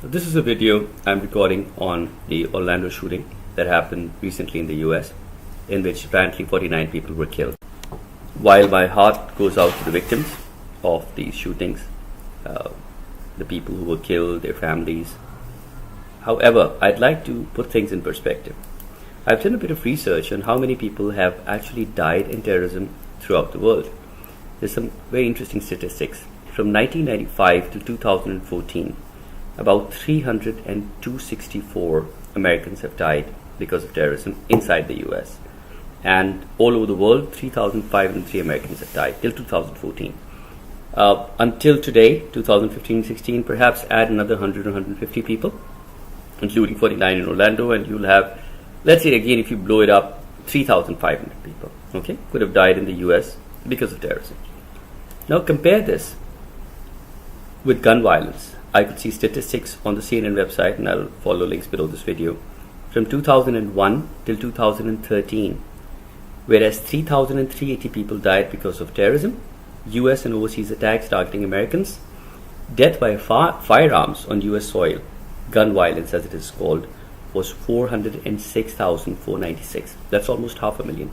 This is a video I'm recording on the Orlando shooting that happened recently in the US, in which apparently 49 people were killed. While my heart goes out to the victims of these shootings, the people who were killed, their families, however, I'd like to put things in perspective. I've done a bit of research on how many people have actually died in terrorism throughout the world. There's some very interesting statistics. From 1995 to 2014, about 364 Americans have died because of terrorism inside the US. And all over the world, 3,503 Americans have died till 2014. Until today, 2015-16, perhaps add another 100 or 150 people, including 49 in Orlando, and you'll have, let's say again, if you blow it up, 3,500 people, okay, could have died in the US because of terrorism. Now compare this with gun violence. I could see statistics on the CNN website, and I'll follow links below this video, from 2001 till 2013, whereas 3,380 people died because of terrorism, US and overseas attacks targeting Americans, death by firearms on US soil, gun violence as it is called, was 406,496. That's almost 500,000.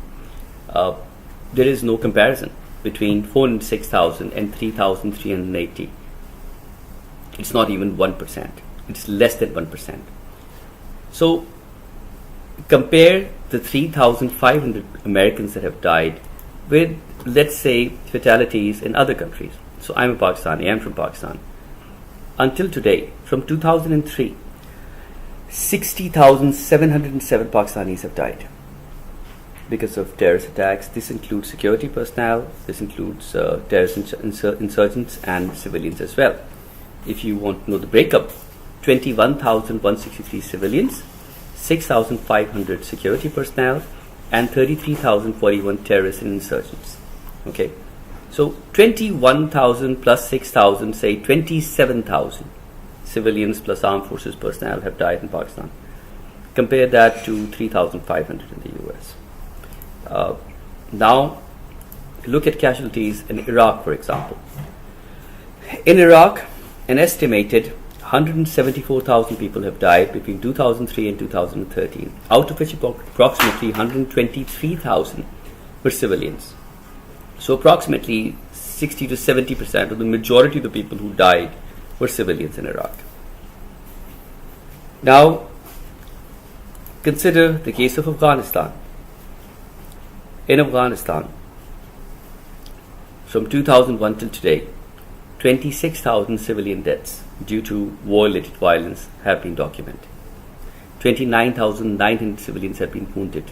There is no comparison between 406,000 and 3,380. It's not even 1%. It's less than 1%. So compare the 3,500 Americans that have died with, let's say, fatalities in other countries. So I'm a Pakistani, I'm from Pakistan. Until today, from 2003, 60,707 Pakistanis have died because of terrorist attacks. This includes security personnel, this includes terrorist insurgents and civilians as well. If you want to know the breakup, 21,163 civilians, 6,500 security personnel, and 33,041 terrorists and insurgents. Okay, so 21,000 plus 6,000, say 27,000 civilians plus armed forces personnel have died in Pakistan. Compare that to 3,500 in the US. Now, look at casualties in Iraq, for example. In Iraq, an estimated 174,000 people have died between 2003 and 2013, out of which approximately 123,000 were civilians. So approximately 60 to 70% of the majority of the people who died were civilians in Iraq. Now, consider the case of Afghanistan. In Afghanistan, from 2001 till today, 26,000 civilian deaths due to war-related violence have been documented. 29,900 civilians have been wounded.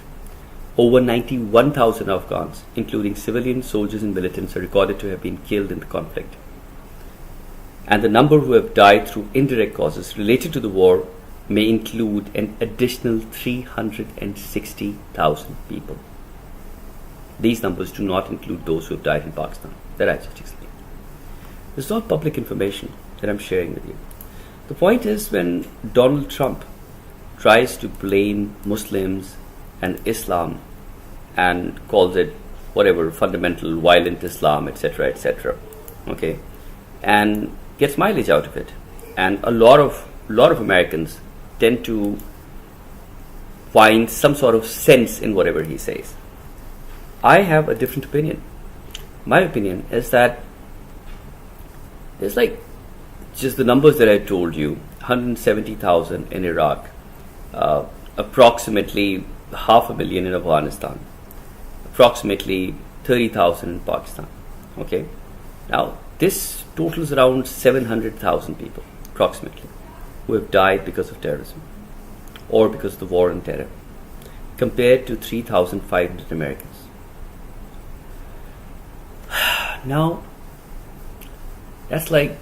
Over 91,000 Afghans, including civilian soldiers and militants, are recorded to have been killed in the conflict. And the number who have died through indirect causes related to the war may include an additional 360,000 people. These numbers do not include those who have died in Pakistan that I just explained. It's not public information that I'm sharing with you. The point is, when Donald Trump tries to blame Muslims and Islam and calls it whatever, fundamental, violent Islam, etc., okay, and gets mileage out of it, and a lot of Americans tend to find some sort of sense in whatever he says. I have a different opinion. My opinion is that it's like just the numbers that I told you, 170,000 in Iraq, approximately 500,000 in Afghanistan, approximately 30,000 in Pakistan. Okay, now this totals around 700,000 people, approximately, who have died because of terrorism or because of the war on terror, compared to 3,500 Americans. Now, that's like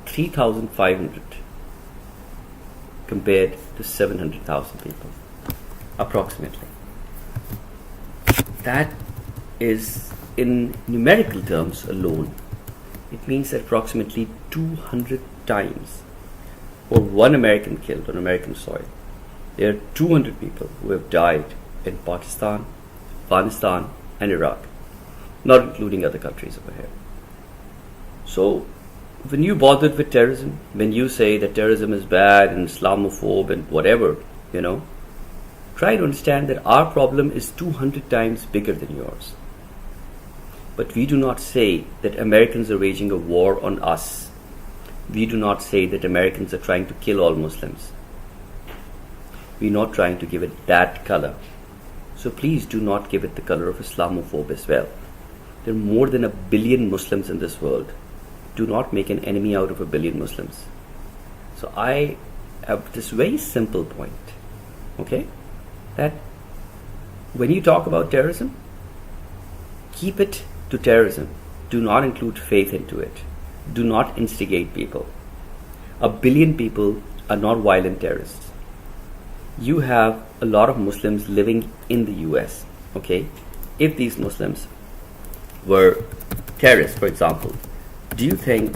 3,500 compared to 700,000 people, approximately. That is, in numerical terms alone, it means that approximately 200 times for one American killed on American soil, there are 200 people who have died in Pakistan, Afghanistan, and Iraq, not including other countries over here. So when you bothered with terrorism, when you say that terrorism is bad and Islamophobe and whatever, try to understand that our problem is 200 times bigger than yours. But we do not say that Americans are waging a war on us. We do not say that Americans are trying to kill all Muslims. We're not trying to give it that color. So please do not give it the color of Islamophobe as well. There are more than 1 billion Muslims in this world. Do not make an enemy out of 1 billion Muslims. So I have this very simple point, okay? That when you talk about terrorism, keep it to terrorism. Do not include faith into it. Do not instigate people. 1 billion people are not violent terrorists. You have a lot of Muslims living in the US, okay? If these Muslims were terrorists, for example, do you think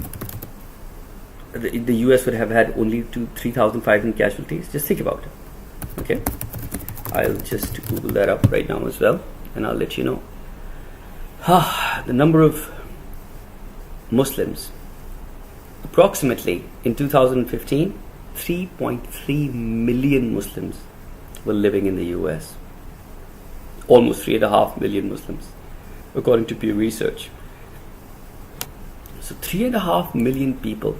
the US would have had only 3,500 casualties? Just think about it, okay? I'll just Google that up right now as well, and I'll let you know. The number of Muslims, approximately in 2015, 3.3 million Muslims were living in the US. Almost 3.5 million Muslims, according to Pew Research. So 3.5 million people.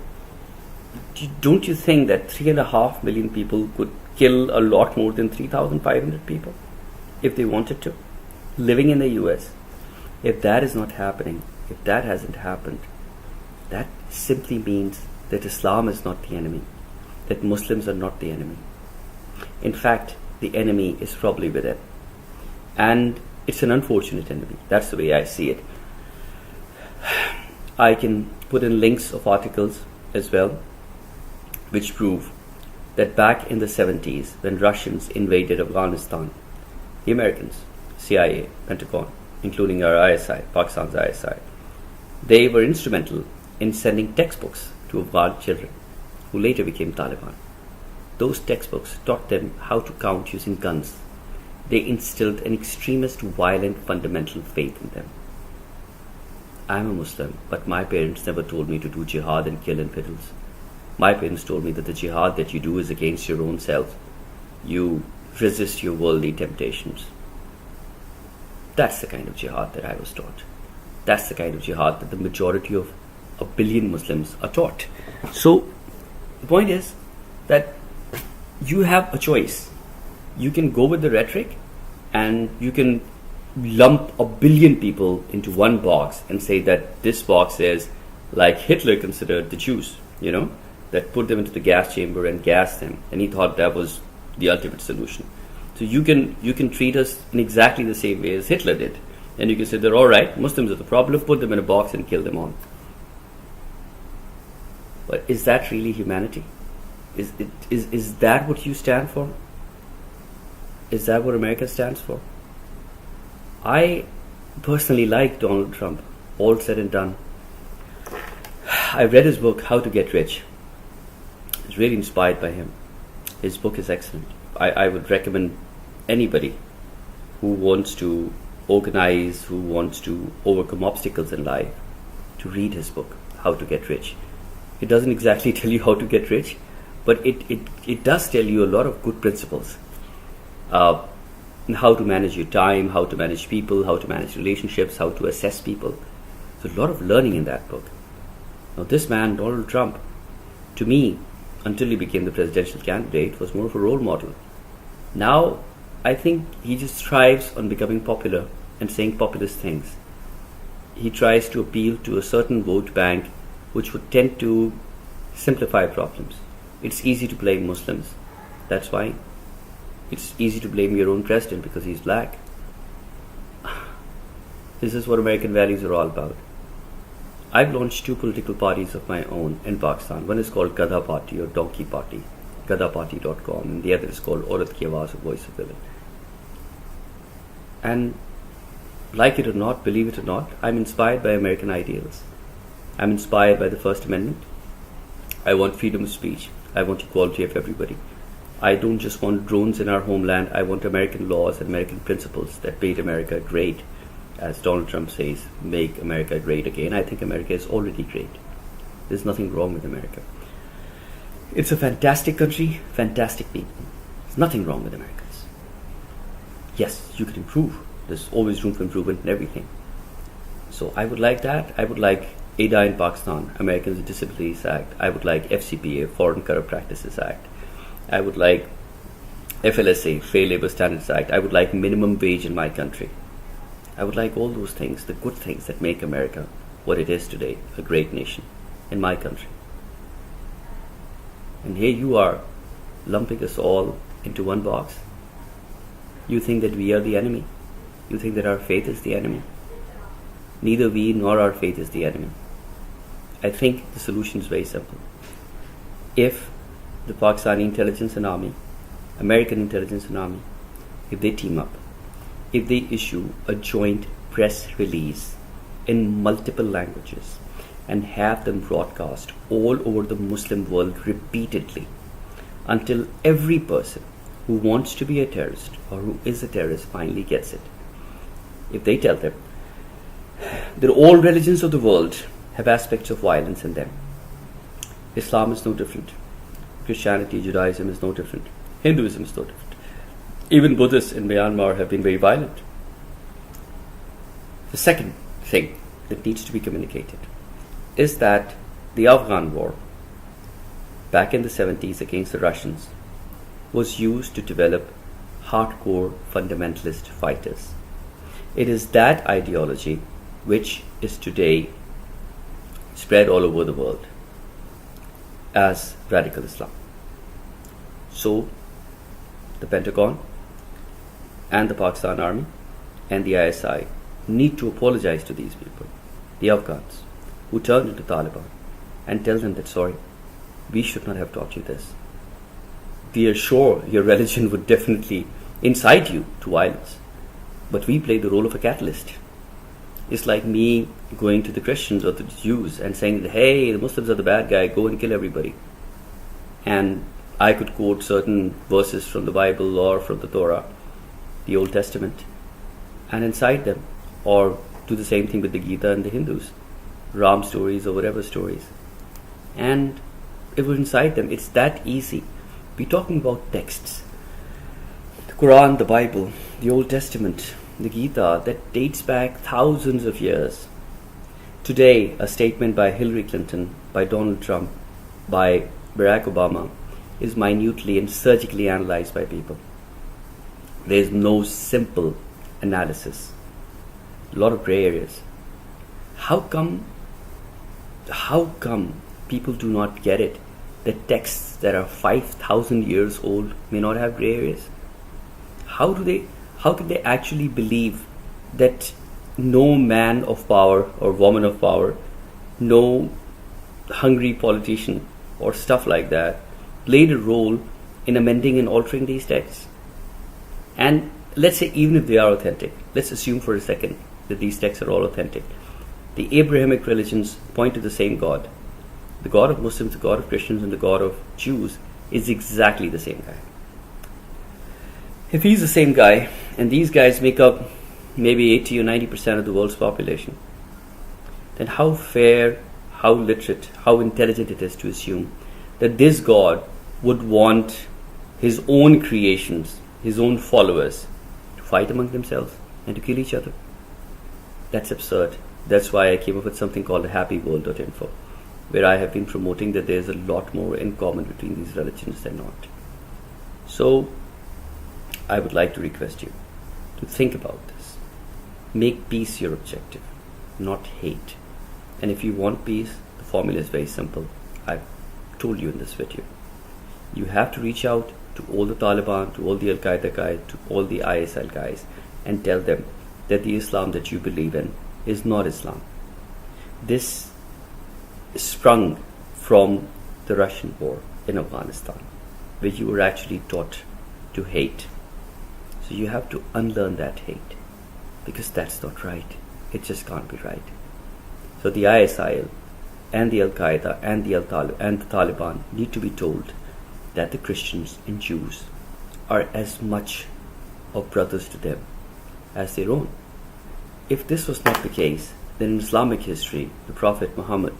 Don't you think that 3.5 million people could kill a lot more than 3,500 people if they wanted to, living in the US? If that is not happening, if that hasn't happened, that simply means that Islam is not the enemy, that Muslims are not the enemy. In fact, the enemy is probably within. And it's an unfortunate enemy. That's the way I see it. I can put in links of articles as well, which prove that back in the 70s, when Russians invaded Afghanistan, the Americans, CIA, Pentagon, including our ISI, Pakistan's ISI, they were instrumental in sending textbooks to Afghan children, who later became Taliban. Those textbooks taught them how to count using guns. They instilled an extremist, violent, fundamental faith in them. I'm a Muslim, but my parents never told me to do jihad and kill infidels. My parents told me that the jihad that you do is against your own self. You resist your worldly temptations. That's the kind of jihad that I was taught. That's the kind of jihad that the majority of 1 billion Muslims are taught. So the point is that you have a choice. You can go with the rhetoric and you can lump 1 billion people into one box and say that this box is like Hitler considered the Jews, that put them into the gas chamber and gassed them, and he thought that was the ultimate solution. So you can treat us in exactly the same way as Hitler did, and you can say they're all right, Muslims are the problem, put them in a box and kill them all. But is that really humanity? Is that what you stand for? Is that what America stands for? I personally like Donald Trump, all said and done. I read his book, How to Get Rich. I was really inspired by him. His book is excellent. I would recommend anybody who wants to organize, who wants to overcome obstacles in life, to read his book, How to Get Rich. It doesn't exactly tell you how to get rich, but it does tell you a lot of good principles. How to manage your time, how to manage people, how to manage relationships, how to assess people. There's a lot of learning in that book. Now this man, Donald Trump, to me, until he became the presidential candidate, was more of a role model. Now, I think he just thrives on becoming popular and saying populist things. He tries to appeal to a certain vote bank which would tend to simplify problems. It's easy to blame Muslims. That's fine. It's easy to blame your own president because he's black. This is what American values are all about. I've launched 2 political parties of my own in Pakistan. One is called Gadha Party or Donkey Party, gadhaparty.com, and the other is called Aurat Ki Awaaz, or Voice of Women. And like it or not, believe it or not, I'm inspired by American ideals. I'm inspired by the First Amendment. I want freedom of speech. I want equality of everybody. I don't just want drones in our homeland. I want American laws and American principles that made America great. As Donald Trump says, make America great again. I think America is already great. There's nothing wrong with America. It's a fantastic country, fantastic people. There's nothing wrong with Americans. Yes, you can improve. There's always room for improvement in everything. So I would like that. I would like ADA in Pakistan, Americans with Disabilities Act. I would like FCPA, Foreign Corrupt Practices Act. I would like FLSA, Fair Labor Standards Act. I would like minimum wage in my country. I would like all those things, the good things that make America what it is today, a great nation in my country. And here you are, lumping us all into one box. You think that we are the enemy. You think that our faith is the enemy. Neither we nor our faith is the enemy. I think the solution is very simple. If the Pakistani intelligence and army, American intelligence and army, if they team up, if they issue a joint press release in multiple languages and have them broadcast all over the Muslim world repeatedly until every person who wants to be a terrorist or who is a terrorist finally gets it. If they tell them that all religions of the world have aspects of violence in them. Islam is no different. Christianity, Judaism is no different. Hinduism is no different. Even Buddhists in Myanmar have been very violent. The second thing that needs to be communicated is that the Afghan war back in the 70s against the Russians was used to develop hardcore fundamentalist fighters. It is that ideology which is today spread all over the world as radical Islam. So the Pentagon and the Pakistan Army and the ISI need to apologize to these people, the Afghans, who turned into Taliban, and tell them that, sorry, we should not have taught you this. We are sure your religion would definitely incite you to violence, but we play the role of a catalyst. It's like me going to the Christians or the Jews and saying that, hey, the Muslims are the bad guy, go and kill everybody. And I could quote certain verses from the Bible or from the Torah, the Old Testament, and incite them, or do the same thing with the Gita and the Hindus, Ram stories or whatever stories. And it would incite them. It's that easy. We're talking about texts. The Quran, the Bible, the Old Testament, the Gita, that dates back thousands of years. Today, a statement by Hillary Clinton, by Donald Trump, by Barack Obama is minutely and surgically analyzed by people. There is no simple analysis. A lot of gray areas. How come people do not get it that texts that are 5,000 years old may not have gray areas? How can they actually believe that no man of power or woman of power, no hungry politician or stuff like that played a role in amending and altering these texts? And let's say even if they are authentic, let's assume for a second that these texts are all authentic. The Abrahamic religions point to the same God. The God of Muslims, the God of Christians, and the God of Jews is exactly the same guy. If he's the same guy, and these guys make up maybe 80 or 90% of the world's population, then how fair, how literate, how intelligent it is to assume that this God would want his own creations, his own followers, to fight among themselves and to kill each other. That's absurd. That's why I came up with something called happyworld.info, where I have been promoting that there's a lot more in common between these religions than not. So I would like to request you to think about this. Make peace your objective, not hate. And if you want peace, the formula is very simple. I've told you in this video. You have to reach out to all the Taliban, to all the Al-Qaeda guys, to all the ISIL guys, and tell them that the Islam that you believe in is not Islam. This sprung from the Russian war in Afghanistan, where you were actually taught to hate. So you have to unlearn that hate, because that's not right. It just can't be right. So the ISIL and the Al-Qaeda and the Taliban need to be told that the Christians and Jews are as much of brothers to them as their own. If this was not the case, then in Islamic history, the Prophet Muhammad,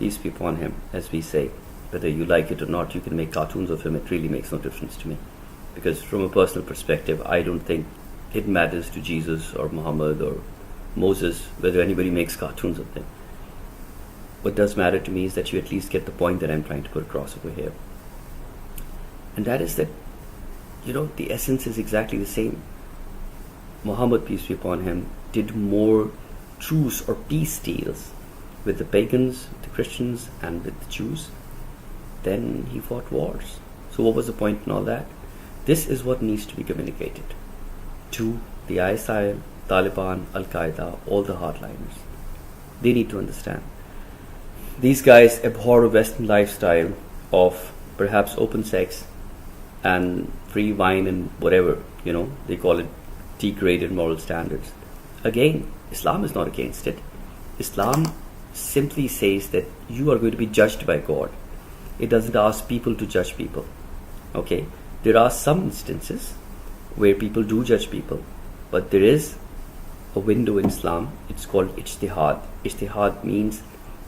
peace be upon him, as we say, whether you like it or not, you can make cartoons of him, it really makes no difference to me. Because from a personal perspective, I don't think it matters to Jesus or Muhammad or Moses whether anybody makes cartoons of them. What does matter to me is that you at least get the point that I'm trying to put across over here. And that is that, the essence is exactly the same. Muhammad, peace be upon him, did more truce or peace deals with the pagans, the Christians, and with the Jews than he fought wars. So what was the point in all that? This is what needs to be communicated to the ISIL, Taliban, Al-Qaeda, all the hardliners. They need to understand. These guys abhor a Western lifestyle of perhaps open sex and free wine and whatever, they call it degraded moral standards. Again, Islam is not against it. Islam simply says that you are going to be judged by God. It doesn't ask people to judge people. Okay? There are some instances where people do judge people, but there is a window in Islam. It's called ijtihad. Ijtihad means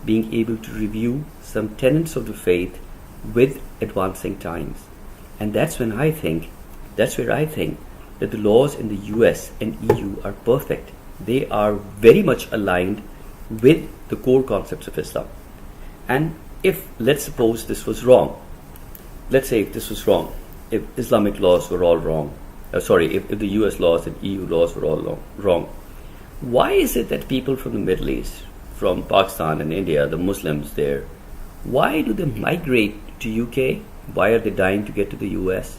being able to review some tenets of the faith with advancing times. And that's where I think that the laws in the US and EU are perfect. They are very much aligned with the core concepts of Islam. And if, let's suppose this was wrong, let's say if this was wrong, if Islamic laws were all wrong, if the US laws and EU laws were all wrong, why is it that people from the Middle East, from Pakistan and India, the Muslims there, why do they migrate to UK? Why are they dying to get to the US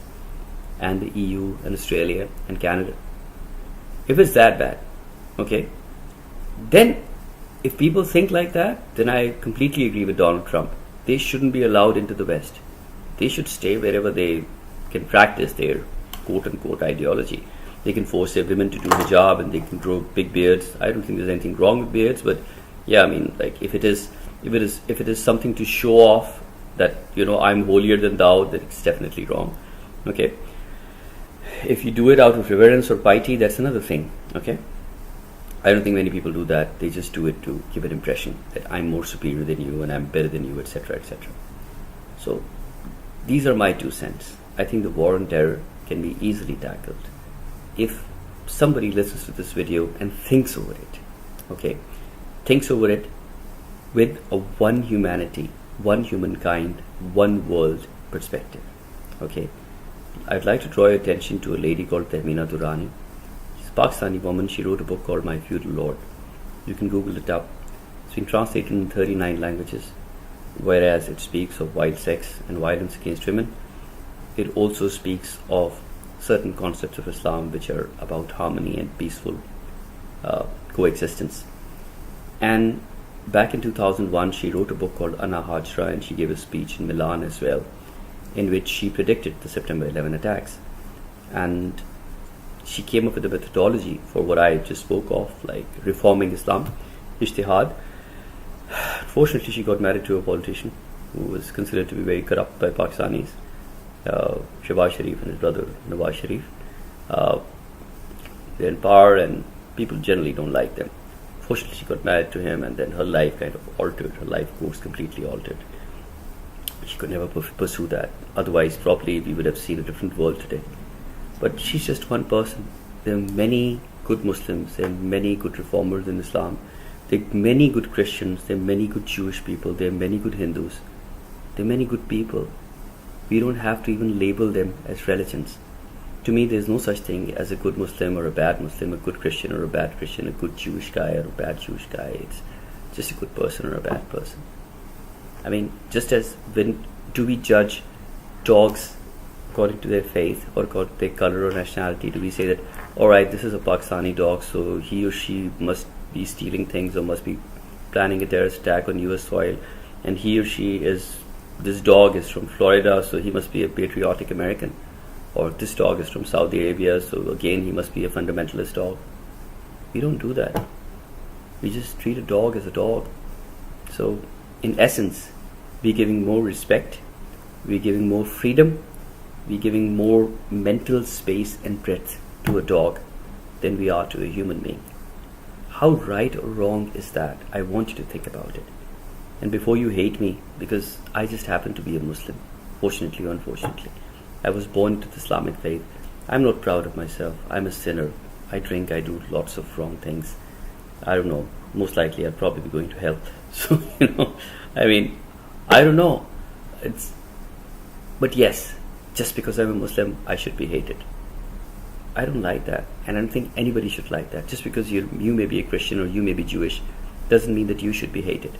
and the EU and Australia and Canada? If it's that bad, okay, then if people think like that, then I completely agree with Donald Trump. They shouldn't be allowed into the West. They should stay wherever they can practice their quote-unquote ideology. They can force their women to do hijab and they can grow big beards. I don't think there's anything wrong with beards, but yeah, I mean, like if it is something to show off that I'm holier than thou, then it's definitely wrong. Okay. If you do it out of reverence or piety, that's another thing. Okay. I don't think many people do that. They just do it to give an impression that I'm more superior than you and I'm better than you, etc., etc. So these are my 2 cents. I think the war on terror can be easily tackled if somebody listens to this video and thinks over it. Okay, thinks over it with a one humanity, one humankind, one world perspective. Okay, I'd like to draw your attention to a lady called Tehmina Durrani. She's a Pakistani woman. She wrote a book called My Feudal Lord. You can Google it up. It's been translated in 39 languages. Whereas it speaks of wild sex and violence against women, it also speaks of certain concepts of Islam which are about harmony and peaceful coexistence. And back in 2001, she wrote a book called Ana Hajra, and she gave a speech in Milan as well, in which she predicted the September 11 attacks. And she came up with a methodology for what I just spoke of, like reforming Islam, ijtihad. Fortunately, she got married to a politician who was considered to be very corrupt by Pakistanis, Shehbaz Sharif and his brother Nawaz Sharif. They're in power and people generally don't like them. Fortunately, she got married to him, and then her life kind of altered. Her life course completely altered. She could never pursue that. Otherwise, probably we would have seen a different world today. But she's just one person. There are many good Muslims. There are many good reformers in Islam. There are many good Christians. There are many good Jewish people. There are many good Hindus. There are many good people. We don't have to even label them as religions. To me, there's no such thing as a good Muslim or a bad Muslim, a good Christian or a bad Christian, a good Jewish guy or a bad Jewish guy. It's just a good person or a bad person. I mean, just as when do we judge dogs according to their faith or according to their color or nationality? Do we say that, all right, this is a Pakistani dog, so he or she must be stealing things or must be planning a terrorist attack on US soil, and he or she this dog is from Florida, so he must be a patriotic American, or this dog is from Saudi Arabia, so again he must be a fundamentalist dog. We don't do that. We just treat a dog as a dog. So in essence, we're giving more respect, we're giving more freedom, we're giving more mental space and breadth to a dog than we are to a human being. How right or wrong is that? I want you to think about it. And before you hate me, because I just happen to be a Muslim, fortunately or unfortunately, I was born into the Islamic faith. I'm not proud of myself. I'm a sinner. I drink, I do lots of wrong things. I don't know. Most likely I'll probably be going to hell. So, I don't know. But yes, just because I'm a Muslim, I should be hated. I don't like that, and I don't think anybody should like that. Just because you may be a Christian or you may be Jewish doesn't mean that you should be hated.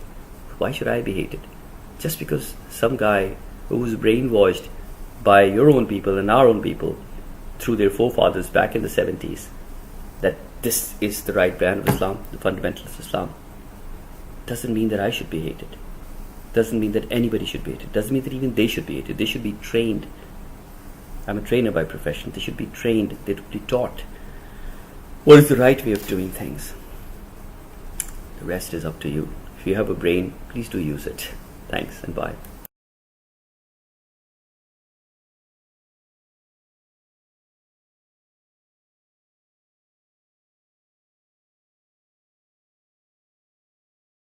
Why should I be hated? Just because some guy who was brainwashed by your own people and our own people through their forefathers back in the 70s that this is the right brand of Islam, the fundamentalist Islam, doesn't mean that I should be hated. Doesn't mean that anybody should be hated. Doesn't mean that even they should be hated. They should be trained. I'm a trainer by profession. They should be trained. They should be taught what is the right way of doing things. The rest is up to you. If you have a brain, please do use it. Thanks and bye.